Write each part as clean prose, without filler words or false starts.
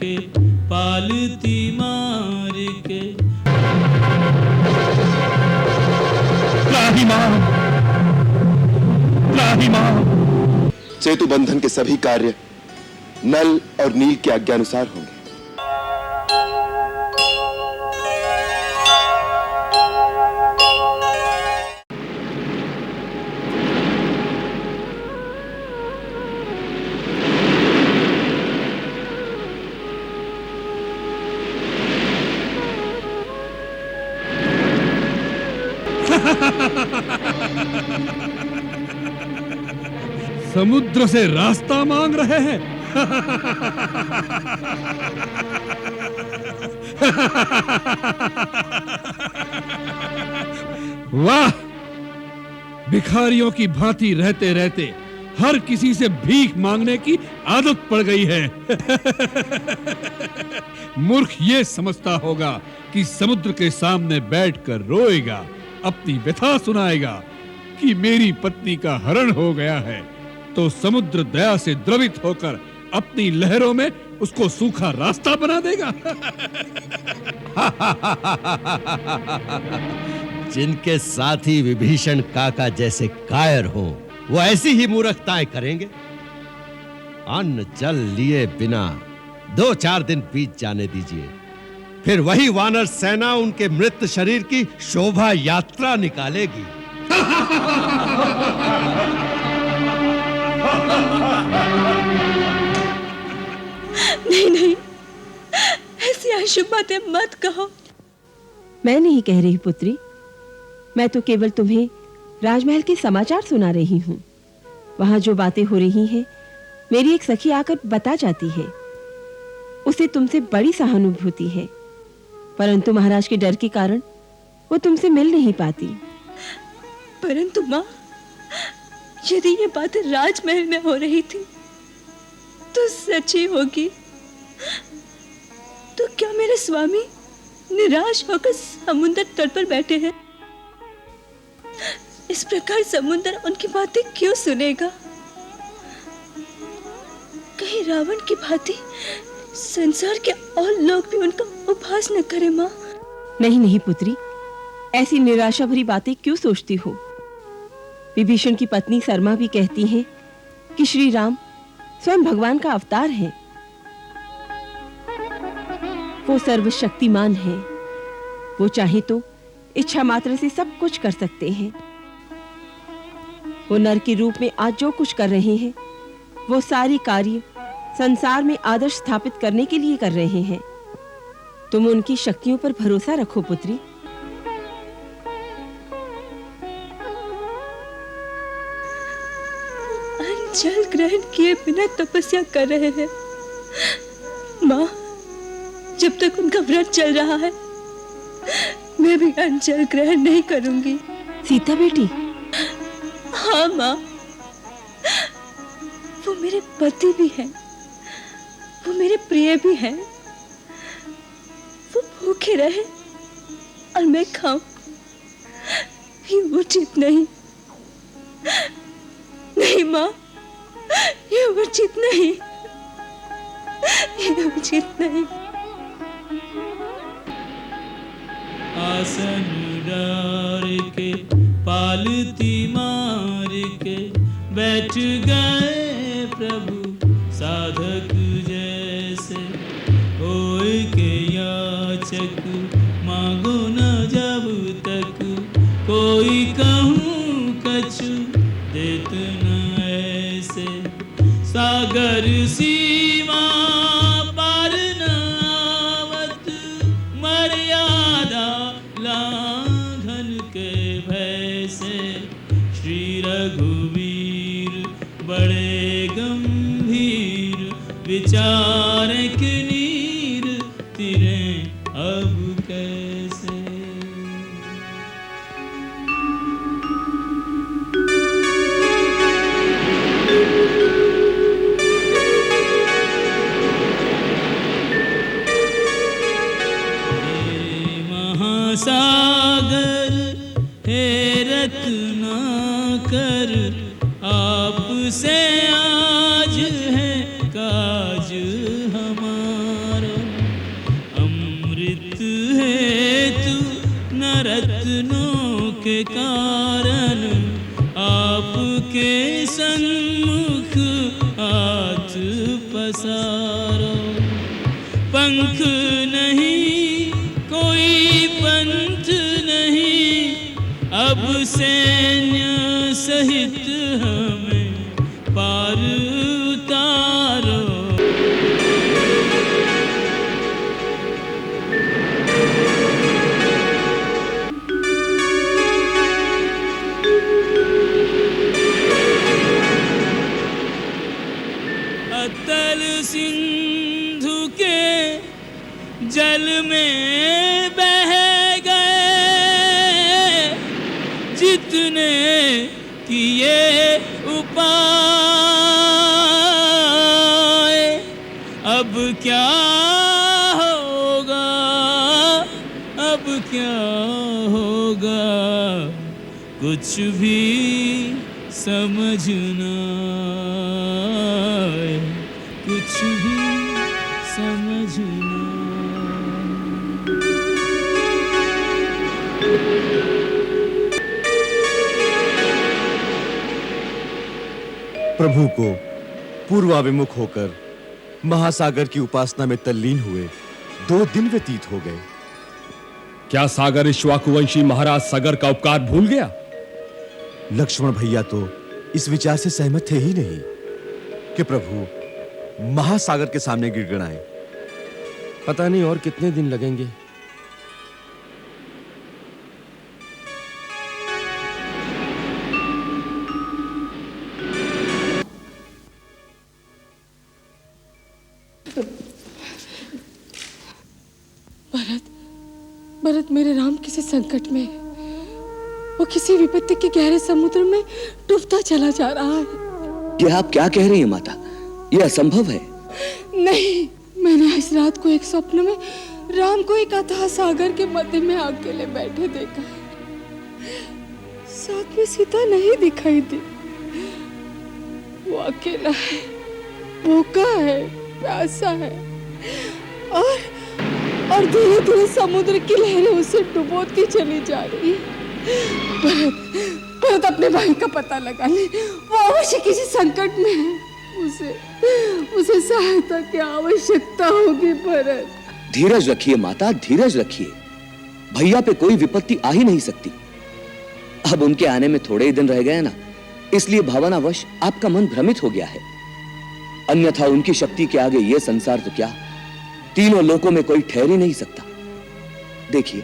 के पालती मार के। त्राहिमाम। सेतु बंधन के सभी कार्य नल और नील के आज्ञानुसार होंगे। समुद्र से रास्ता मांग रहे हैं। वाह, भिखारियों की भांति रहते रहते हर किसी से भीख मांगने की आदत पड़ गई है। मूर्ख ये समझता होगा कि समुद्र के सामने बैठकर रोएगा, अपनी व्यथा सुनाएगा कि मेरी पत्नी का हरण हो गया है, तो समुद्र दया से द्रवित होकर अपनी लहरों में उसको सूखा रास्ता बना देगा। जिनके साथी विभीषण काका जैसे कायर हो, वो ऐसी ही मूर्खताएं करेंगे। अन्न जल लिए बिना 2-4 दिन बीत जाने दीजिए, फिर वही वानर सेना उनके मृत शरीर की शोभा यात्रा निकालेगी। नहीं नहीं, ऐसी अशुभ बातें मत कहो। मैं नहीं कह रही पुत्री, मैं तो केवल तुम्हें राजमहल के समाचार सुना रही हूँ। वहां जो बातें हो रही हैं, मेरी एक सखी आकर बता जाती है। उसे तुमसे बड़ी सहानुभूति है, परंतु महाराज के डर के कारण वो तुमसे मिल नहीं पाती। परंतु माँ, यदि ये बातें राजमहल में हो रही थी तो सच्ची होगी। तो क्या मेरे स्वामी निराश होकर समुद्र तट पर बैठे हैं? इस प्रकार समुद्र उनकी बातें क्यों सुनेगा? कहीं रावण की भांति संसार के और लोग भी उनका उपहास न करें माँ। नहीं नहीं पुत्री, ऐसी निराशा भरी बातें क्यों सोचती हो? विभीषण की पत्नी शर्मा भी कहती हैं कि श्री राम स्वयं भगवान का अवतार है। वो सर्वशक्तिमान है। वो चाहे तो इच्छा मात्र से सब कुछ कर सकते हैं। वो नर के रूप में आज जो कुछ कर रहे हैं, वो सारी कार्य संसार में आदर्श स्थापित करने के लिए कर रहे हैं। तुम उनकी शक्तियों पर भरोसा रखो पुत्री। जल ग्रहण किए बिना तपस्या कर रहे हैं माँ। जब तक उनका व्रत चल रहा है, मैं भी जल ग्रहण नहीं करूंगी। सीता बेटी। हाँ माँ, वो मेरे पति भी हैं, वो मेरे प्रिय भी हैं। वो भूखे रहे और मैं खाऊं, ये उचित नहीं। नहीं माँ, ये उचित नहीं, ये उचित नहीं। आसन डार के पालती मार के बैठ गए प्रभु साधक जैसे। होए के याचक मांगो न जब तक, कोई कहूँ कछु देत न ऐसे। सागर सीमा पार न आवत, मर्यादा लांघन के भय से। श्री रघुवीर बड़े गंभीर, विचारक नीर तिरे अब कैसे। सागर हे रत्नाकर, आपसे आज है काज हमारा। यत्नों के कारण आपके सन्मुख हाथ पसारो। पंख नहीं कोई पंथ नहीं, अब सैन्य सहित हमें पार उतारो। अतल सिंधु के जल में बह गए जितने किए उपाय। अब क्या होगा, अब क्या होगा, कुछ भी समझ ना आए, कुछ भी समझ ना। प्रभु को पूर्वाभिमुख होकर महासागर की उपासना में तल्लीन हुए 2 दिन व्यतीत हो गए। क्या सागर इक्ष्वाकुवंशी महाराज सागर का उपकार भूल गया? लक्ष्मण भैया तो इस विचार से सहमत थे ही नहीं कि प्रभु महासागर के सामने गिड़गिड़ाएं। पता नहीं और कितने दिन लगेंगे। भरत मेरे राम किसी संकट में है। वो किसी विपत्ति के गहरे समुद्र में डूबता चला जा रहा है। ये आप क्या कह रही हैं माता? ये असंभव है। नहीं, मैंने इस रात को एक स्वप्न में राम को एक अथाह सागर के मध्य में अकेले बैठे देखा है। साथ में सीता नहीं दिखाई दी। वो अकेला है, भूखा है, प्यासा है और धीरे धीरे समुद्र की लहरें उसे डुबोती चली जा रही है। भरत अपने भाई का पता लगा ले। वो अवश्य किसी संकट में है। उसे सहायता की आवश्यकता होगी। भरत धीरज रखिए माता, धीरज रखिए। भैया पे कोई विपत्ति आ ही नहीं सकती। अब उनके आने में थोड़े ही दिन रह गए ना, इसलिए भावनावश आपका मन भ्रमित हो गया है। अन्यथा उनकी शक्ति के आगे ये संसार तो क्या, तीनों लोकों में कोई ठहर ही नहीं सकता। देखिए,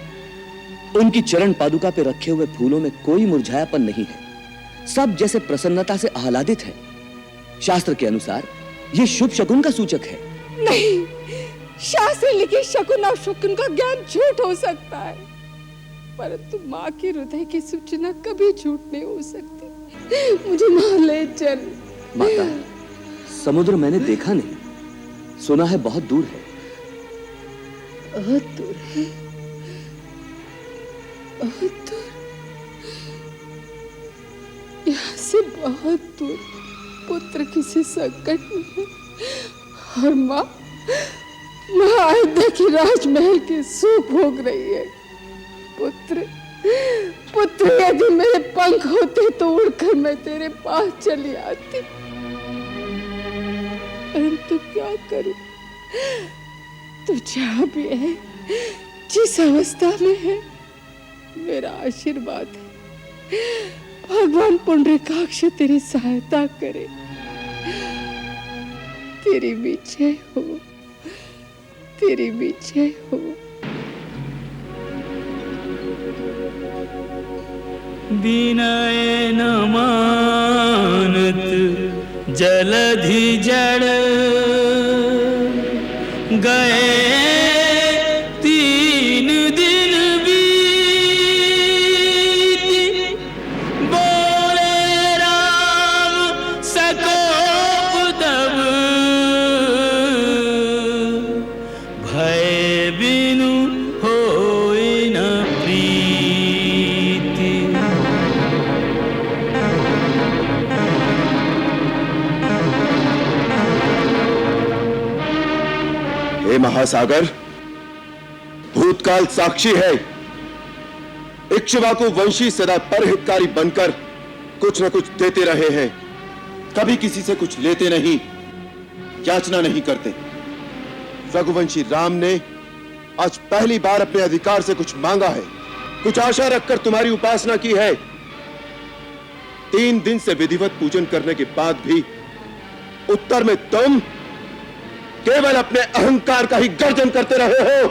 उनकी चरण पादुका पे रखे हुए फूलों में कोई मुरझायापन नहीं है। सब जैसे प्रसन्नता से आह्लादित है। शास्त्र के अनुसार ये शुभ शकुन का सूचक है। नहीं, शास्त्र लिखे शकुन और शकुन का ज्ञान झूठ हो सकता है, परंतु माँ के हृदय की सूचना कभी झूठ नहीं हो सकती। मुझे माँ ले चल। माता, समुद्र मैंने देखा नहीं, सुना है बहुत दूर है। बहुत दूर है, बहुत दूर, यहाँ से बहुत दूर पुत्र किसी संकट में है और माँ अयोध्या की राजमहल की सुख भोग रही है। पुत्र यदि मेरे पंख होते तो उड़कर मैं तेरे पास चली आती, परंतु क्या करूं? तू जहाँ भी है, जिस अवस्था में है, मेरा आशीर्वाद है। भगवान पुंडरीकाक्ष तेरी सहायता करे। तेरी विजय हो, तेरी विजय हो। विनय न मानत जलधि जड़ गए 3 दिन बीती, बोले राम सकोप तब भय बिनु होय न प्रीति। हे महासागर, भूतकाल साक्षी है। इक्ष्वाकु वंशी सदा परहितकारी बनकर कुछ न कुछ देते रहे हैं, कभी किसी से कुछ लेते नहीं, याचना नहीं करते। रघुवंशी राम ने आज पहली बार अपने अधिकार से कुछ मांगा है, कुछ आशा रखकर तुम्हारी उपासना की है। 3 दिन से विधिवत पूजन करने के बाद भी उत्तर में तुम केवल अपने अहंकार का ही गर्जन करते रहे हो।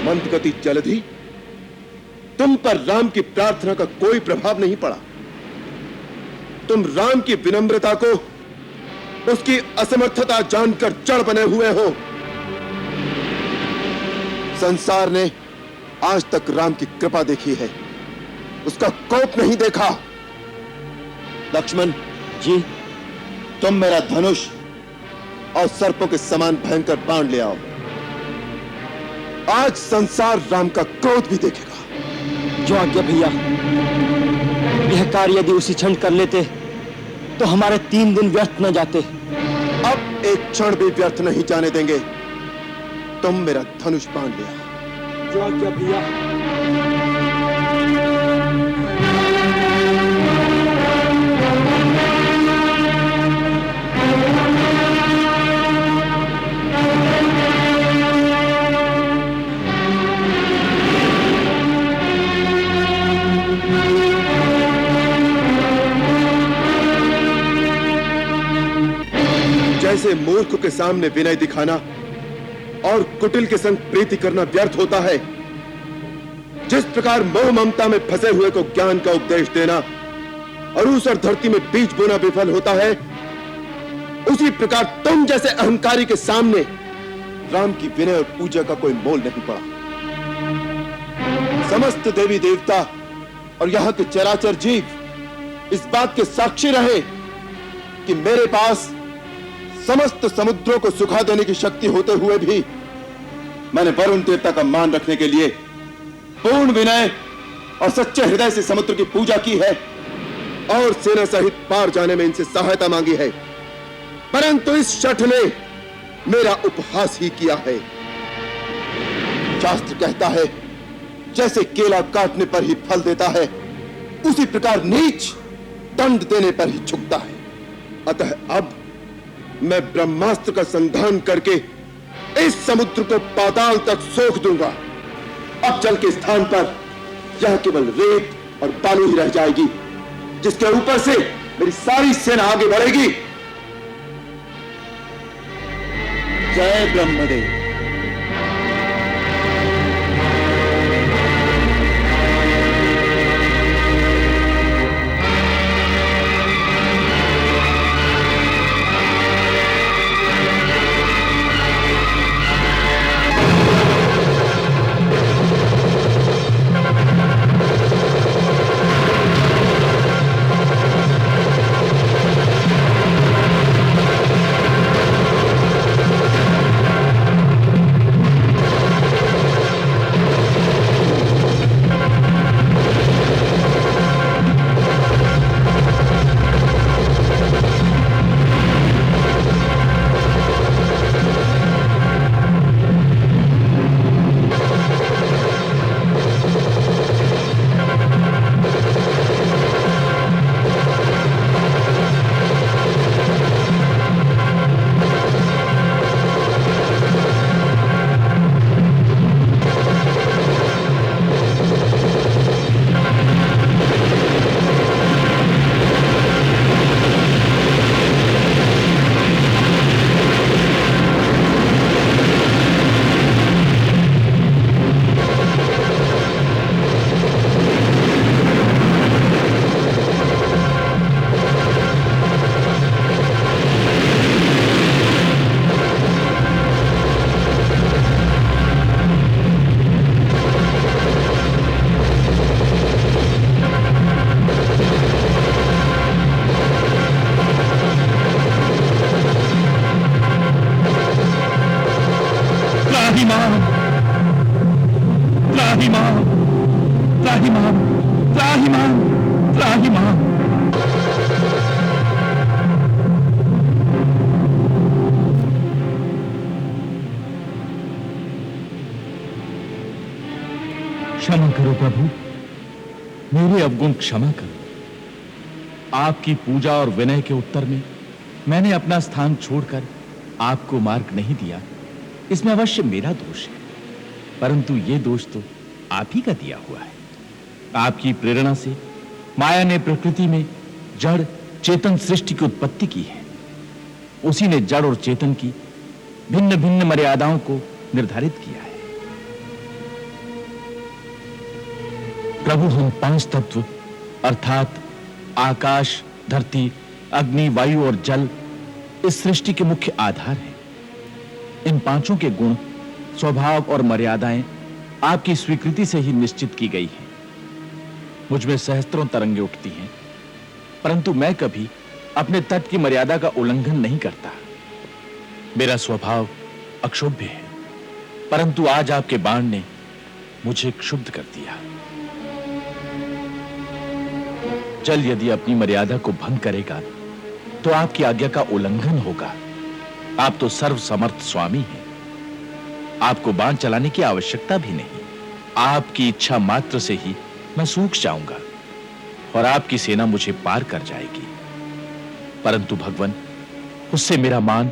मंदगति जलधि, तुम पर राम की प्रार्थना का कोई प्रभाव नहीं पड़ा। तुम राम की विनम्रता को उसकी असमर्थता जानकर जड़ बने हुए हो। संसार ने आज तक राम की कृपा देखी है, उसका कोप नहीं देखा। लक्ष्मण जी, तुम मेरा धनुष और सर्पों के समान भयंकर बाण ले आओ। आज संसार राम का क्रोध भी देखेगा। जो आज्ञा भैया। यह कार्य यदि उसी क्षण कर लेते तो हमारे 3 दिन व्यर्थ न जाते। अब एक क्षण भी व्यर्थ नहीं जाने देंगे। तुम मेरा धनुष बाण ले आओ। जो आज्ञा भैया। जैसे मूर्ख के सामने विनय दिखाना और कुटिल के संग प्रीति करना व्यर्थ होता है, जिस प्रकार मोह ममता में फंसे हुए को ज्ञान का उपदेश देना और उस धरती में बीज बोना विफल होता है, उसी प्रकार तुम जैसे अहंकारी के सामने राम की विनय और पूजा का कोई मोल नहीं पड़ा। समस्त देवी देवता और यहां के चराचर जीव इस बात के साक्षी रहे कि मेरे पास समस्त समुद्रों को सुखा देने की शक्ति होते हुए भी मैंने वरुण देवता का मान रखने के लिए पूर्ण विनय और सच्चे हृदय से समुद्र की पूजा की है और सेना सहित पार जाने में इनसे सहायता मांगी है, परंतु इस शठ ने मेरा उपहास ही किया है। शास्त्र कहता है, जैसे केला काटने पर ही फल देता है, उसी प्रकार नीच दंड देने पर ही झुकता है। अतः अब मैं ब्रह्मास्त्र का संधान करके इस समुद्र को पाताल तक सोख दूंगा। अब जल के स्थान पर यह केवल रेत और बालू ही रह जाएगी, जिसके ऊपर से मेरी सारी सेना आगे बढ़ेगी। जय ब्रह्मदेव। क्षमा करो प्रभु, मेरे अवगुण क्षमा करो। आपकी पूजा और विनय के उत्तर में मैंने अपना स्थान छोड़कर आपको मार्ग नहीं दिया, इसमें अवश्य मेरा दोष है, परंतु ये दोष तो आप ही का दिया हुआ है। आपकी प्रेरणा से माया ने प्रकृति में जड़ चेतन सृष्टि की उत्पत्ति की है। उसी ने जड़ और चेतन की भिन्न भिन्न मर्यादाओं को निर्धारित किया है। प्रभु, हम पांच तत्व अर्थात आकाश, धरती, अग्नि, वायु और जल इस सृष्टि के मुख्य आधार हैं। इन पांचों के गुण, स्वभाव और मर्यादाएं आपकी स्वीकृति से ही निश्चित की गई हैं। मुझ में सहस्त्रों तरंगे उठती हैं, परंतु मैं कभी अपने तट की मर्यादा का उल्लंघन नहीं करता। मेरा स्वभाव अक्षुब्ध है, परंतु आज आपके बाण ने मुझे क्षुब्ध कर दिया। जल यदि अपनी मर्यादा को भंग करेगा तो आपकी आज्ञा का उल्लंघन होगा। आप तो सर्वसमर्थ स्वामी हैं, आपको बाण चलाने की आवश्यकता भी नहीं। आपकी इच्छा मात्र से ही मैं सूख जाऊंगा और आपकी सेना मुझे पार कर जाएगी। परंतु भगवान, उससे मेरा मान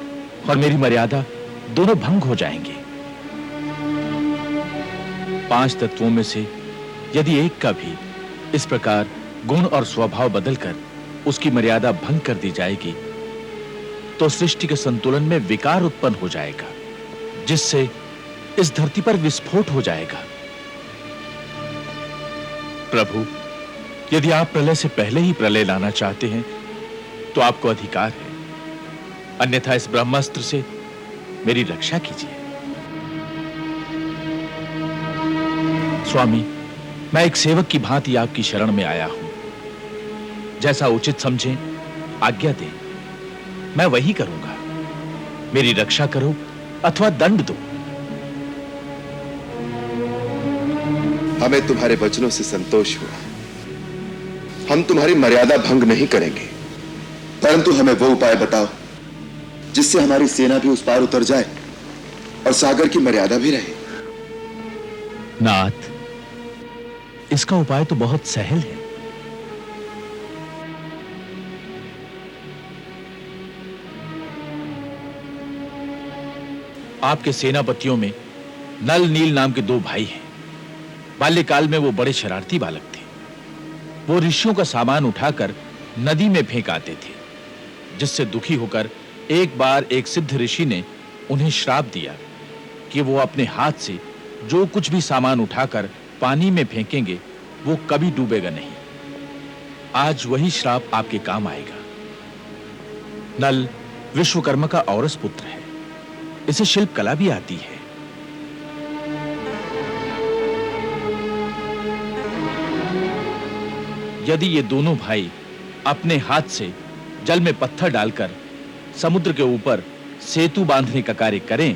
और मेरी मर्यादा दोनों भंग हो जाएंगे। पांच तत्वों में से यदि एक का भी इस प्रकार गुण और स्वभाव बदलकर उसकी मर्यादा भंग कर दी जाएगी तो सृष्टि के संतुलन में विकार उत्पन्न हो जाएगा, जिससे इस धरती पर विस्फोट हो जाएगा। प्रभु, यदि आप प्रलय से पहले ही प्रलय लाना चाहते हैं तो आपको अधिकार है, अन्यथा इस ब्रह्मास्त्र से मेरी रक्षा कीजिए। स्वामी, मैं एक सेवक की भांति आपकी शरण में आया हूं। जैसा उचित समझें आज्ञा दें, मैं वही करूंगा। मेरी रक्षा करो अथवा दंड दो। हमें तुम्हारे वचनों से संतोष हुआ। हम तुम्हारी मर्यादा भंग नहीं करेंगे, परंतु हमें वो उपाय बताओ जिससे हमारी सेना भी उस पार उतर जाए और सागर की मर्यादा भी रहे। नाथ, इसका उपाय तो बहुत सहल है। आपके सेनापतियों में नल नील नाम के दो भाई हैं। बाल्यकाल में वो बड़े शरारती बालक थे। वो ऋषियों का सामान उठाकर नदी में फेंक आते थे, जिससे दुखी होकर एक बार एक सिद्ध ऋषि ने उन्हें श्राप दिया कि वो अपने हाथ से जो कुछ भी सामान उठाकर पानी में फेंकेंगे वो कभी डूबेगा नहीं। आज वही श्राप आपके काम आएगा। नल विश्वकर्मा का औरस पुत्र है, इसे शिल्प कला भी आती है। यदि ये दोनों भाई अपने हाथ से जल में पत्थर डालकर समुद्र के ऊपर सेतु बांधने का कार्य करें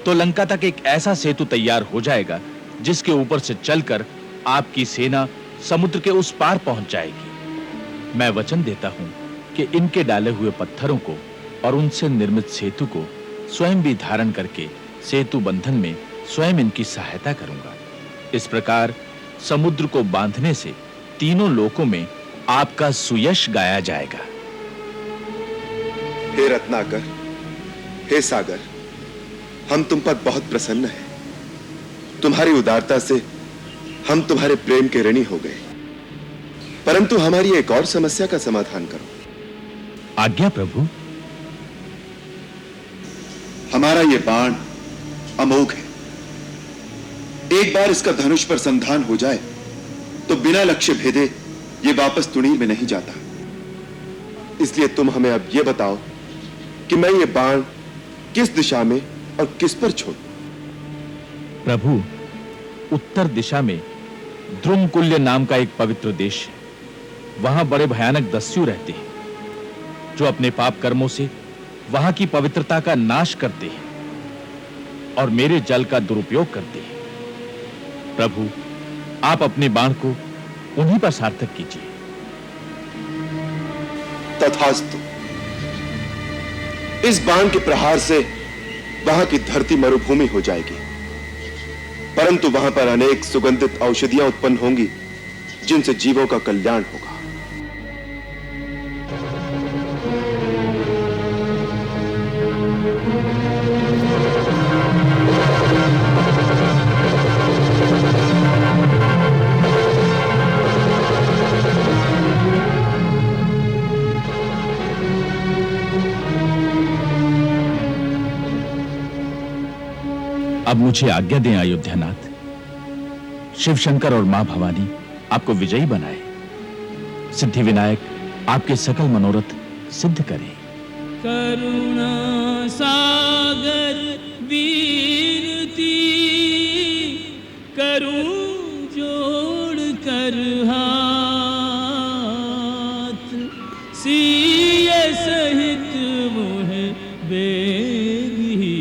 तो लंका तक एक ऐसा सेतु तैयार हो जाएगा जिसके ऊपर से चलकर आपकी सेना समुद्र के उस पार पहुंच जाएगी। मैं वचन देता हूं कि इनके डाले हुए पत्थरों को और उनसे निर्मित सेतु को स्वयं भी धारण करके सेतु बंधन में स्वयं इनकी सहायता करूंगा। इस प्रकार समुद्र को बांधने से तीनों लोकों में आपका सुयश गाया जाएगा। हे रत्नाकर, हे सागर, हम तुम पर बहुत प्रसन्न हैं। तुम्हारी उदारता से हम तुम्हारे प्रेम के ऋणी हो गए, परंतु हमारी एक और समस्या का समाधान करो। आज्ञा प्रभु। हमारा ये बाण अमोघ है। एक बार इसका धनुष पर संधान हो जाए तो बिना लक्ष्य भेदे ये वापस तुणीर में नहीं जाता। इसलिए तुम हमें अब ये बताओ कि मैं ये बाण किस दिशा में और किस पर छोड़ूं? प्रभु, उत्तर दिशा में ध्रुमकुल्य नाम का एक पवित्र देश है। वहां बड़े भयानक दस्यु रहते हैं जो अपने पाप कर्मों से वहां की पवित्रता का नाश करते हैं और मेरे जल का दुरुपयोग करते हैं। प्रभु, आप अपने बाण को उन्हीं पर सार्थक कीजिए। तथास्तु। इस बाण के प्रहार से वहां की धरती मरुभूमि हो जाएगी परंतु वहां पर अनेक सुगंधित औषधियां उत्पन्न होंगी जिनसे जीवों का कल्याण होगा। अब मुझे आज्ञा दें अयोध्यानाथ, शिव शंकर और मां भवानी आपको विजयी बनाए, सिद्धि विनायक आपके सकल मनोरथ सिद्ध करें। करुणा सागर वीरती करूं जोड़ कर हाथ, सिए सहित मुह बेगी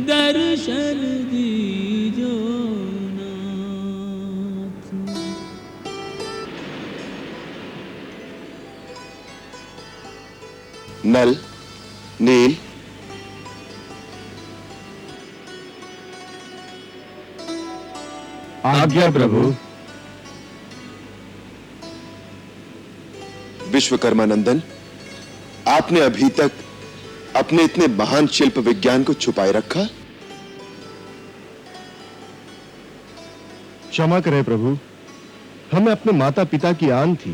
दर्शन दीजो नाथ। नल, नील, आज्ञा प्रभु। विश्वकर्मा नंदन, आपने अभी तक अपने इतने महान शिल्प विज्ञान को छुपाए रखा? क्षमा करें प्रभु, हमें अपने माता पिता की आन थी,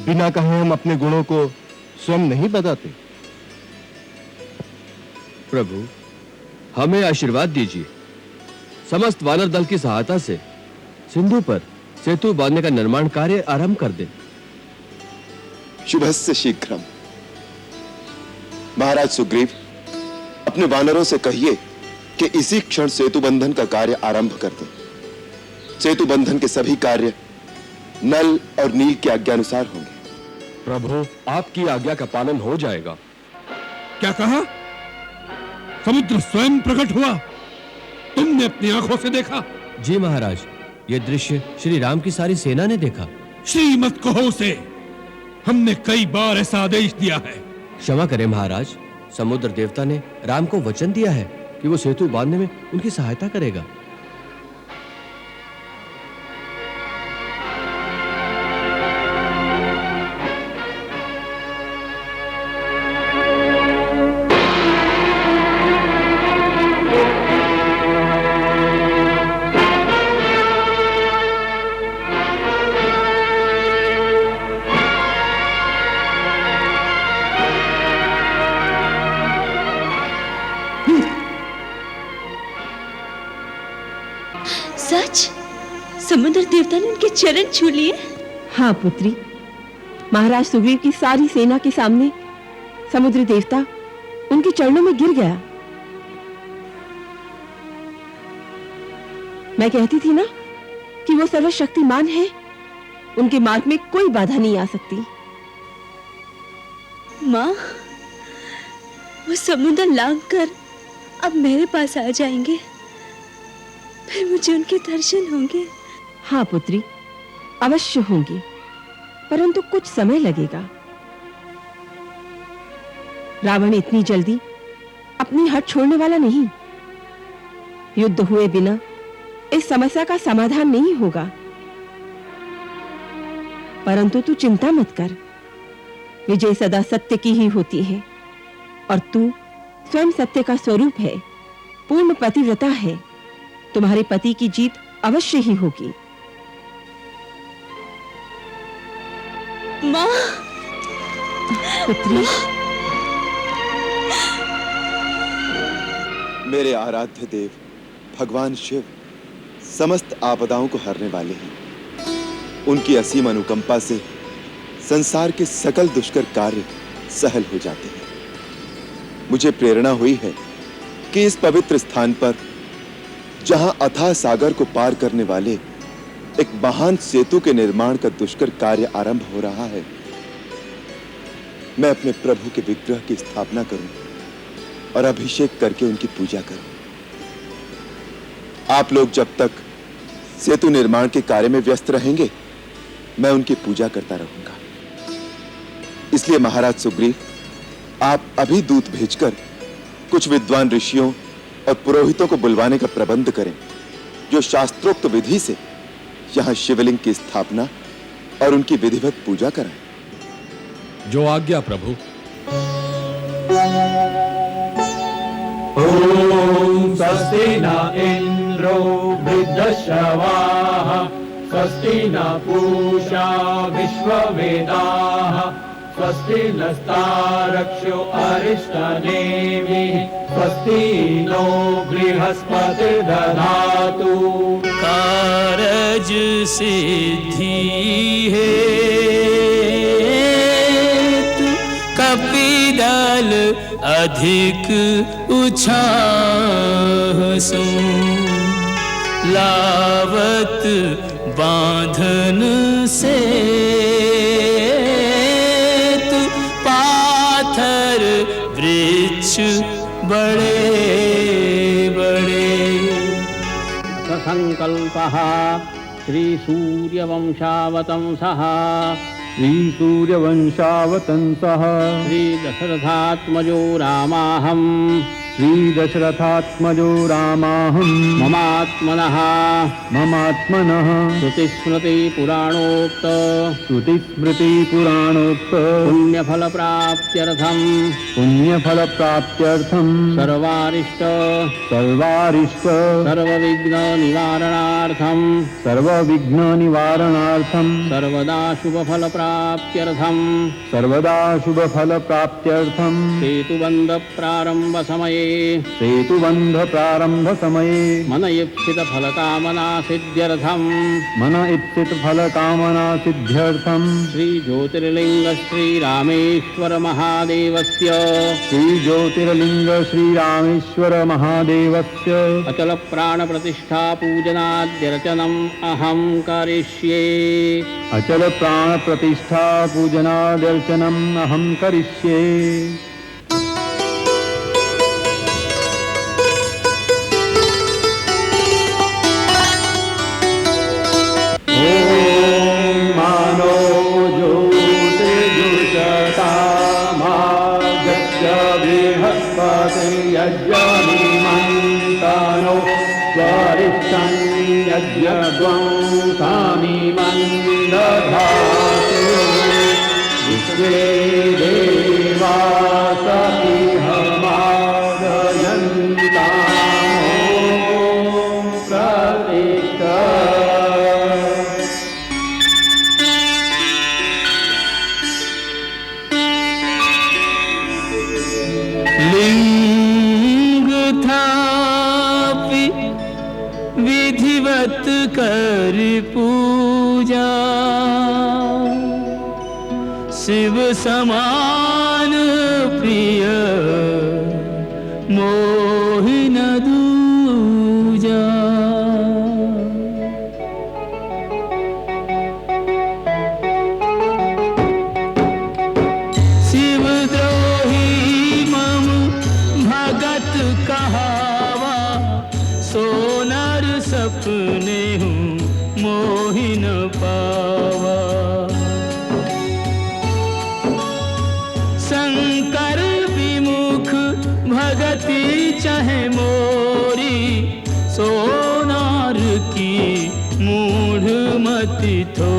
बिना कहे हम अपने गुणों को स्वयं नहीं बताते। प्रभु, हमें आशीर्वाद दीजिए, समस्त वानर दल की सहायता से सिंधु पर सेतु बांधने का निर्माण कार्य आरंभ कर दें। शुभस्य शीघ्रम। महाराज सुग्रीव, अपने वानरों से कहिए कि इसी क्षण सेतु बंधन का कार्य आरंभ कर दें। सेतु बंधन के सभी कार्य नल और नील की आज्ञानुसार होंगे। प्रभु, आपकी आज्ञा का पालन हो जाएगा। क्या कहा? समुद्र स्वयं प्रकट हुआ? तुमने अपनी आंखों से देखा? जी महाराज, ये दृश्य श्री राम की सारी सेना ने देखा। श्रीमत कहो उसे, हमने कई बार ऐसा आदेश दिया है। क्षमा करें महाराज, समुद्र देवता ने राम को वचन दिया है कि वो सेतु बांधने में उनकी सहायता करेगा। सच? समुद्र देवता ने उनके चरण छू लिए? हाँ पुत्री, महाराज सुग्रीव की सारी सेना के सामने समुद्र देवता उनके चरणों में गिर गया। मैं कहती थी ना कि वो सर्वशक्तिमान है, उनके मार्ग में कोई बाधा नहीं आ सकती। माँ, वो समुद्र लांघकर अब मेरे पास आ जाएंगे, फिर मुझे उनके दर्शन होंगे। हाँ पुत्री, अवश्य होंगे, परंतु कुछ समय लगेगा। रावण इतनी जल्दी अपनी हट छोड़ने वाला नहीं। युद्ध हुए बिना इस समस्या का समाधान नहीं होगा। परंतु तू चिंता मत कर, विजय सदा सत्य की ही होती है और तू स्वयं सत्य का स्वरूप है, पूर्ण पतिव्रता है। तुम्हारे पति की जीत अवश्य ही होगी। माँ, पुत्री, मेरे आराध्य देव भगवान शिव समस्त आपदाओं को हरने वाले हैं। उनकी असीम अनुकंपा से संसार के सकल दुष्कर कार्य सहल हो जाते हैं। मुझे प्रेरणा हुई है कि इस पवित्र स्थान पर जहां अथाह सागर को पार करने वाले एक महान सेतु के निर्माण का दुष्कर कार्य आरंभ हो रहा है, मैं अपने प्रभु के विग्रह की स्थापना करूं और अभिषेक करके उनकी पूजा करूं। आप लोग जब तक सेतु निर्माण के कार्य में व्यस्त रहेंगे, मैं उनकी पूजा करता रहूंगा। इसलिए महाराज सुग्रीव, आप अभी दूत भेजकर कुछ विद्वान ऋषियों और पुरोहितों को बुलवाने का प्रबंध करें, जो शास्त्रोक्त विधि से यहाँ शिवलिंग की स्थापना और उनकी विधिवत पूजा कराएं। जो आज्ञा प्रभु। ओम स्वस्ति न इंद्रो वृद्धश्रवाः स्वस्ति न पूषा विश्ववेदाः स्वस्ति नस्तारक्षो अरिष्टनेमिः स्वस्ति नो बृहस्पतिर्दधातु। कारज सिद्धि हेतु कपिदल अधिक उछाहसु लावत बांधन से पाथर वृक्ष बड़े बड़े। संकल्पः श्री सूर्यवंशावतंसः श्री सूर्यवंशावतंसः श्री दशरथात्मजो रामाहं श्री दशरथात्मजो रामाहं ममात्मनः श्रुतिस्मृति पुराणोक्त पुण्यफल प्राप्त्यर्थं सर्वारिष्ट सर्वविघ्न निवारणार्थं सर्वदा शुभ फल प्राप्त्यर्थं सेतुबंध प्रारंभ समये मन इप्सित फल कामना सिद्ध्यर्थं श्री ज्योतिर्लिंग श्री रामेश्वर महादेवस्य अचल प्राण प्रतिष्ठा पूजनाद्यर्चनम् अहं करिष्ये। अचल प्राण प्रतिष्ठा पूजनादर्शनम् अहं करिष्ये। मानो ज्योतिर्जुषतामागच्छ बृहस्पतिर्यज्ञनिमन्तानो स्वरिष्ठं यज्ञध्वंसानिमन्दधातु विश्वे देवास इह मादयन्ताम् प्रतिष्ठा। लिंग थापि विधिवत कर पूजा शिव समान प्रिय मोहिन दूजा। शिवद्रोही मम भगत कहावा सोनर सपने हूँ मोहिन पावा। शंकर विमुख भगति चाहे मोरी सोनार की मूढ़ मति थो।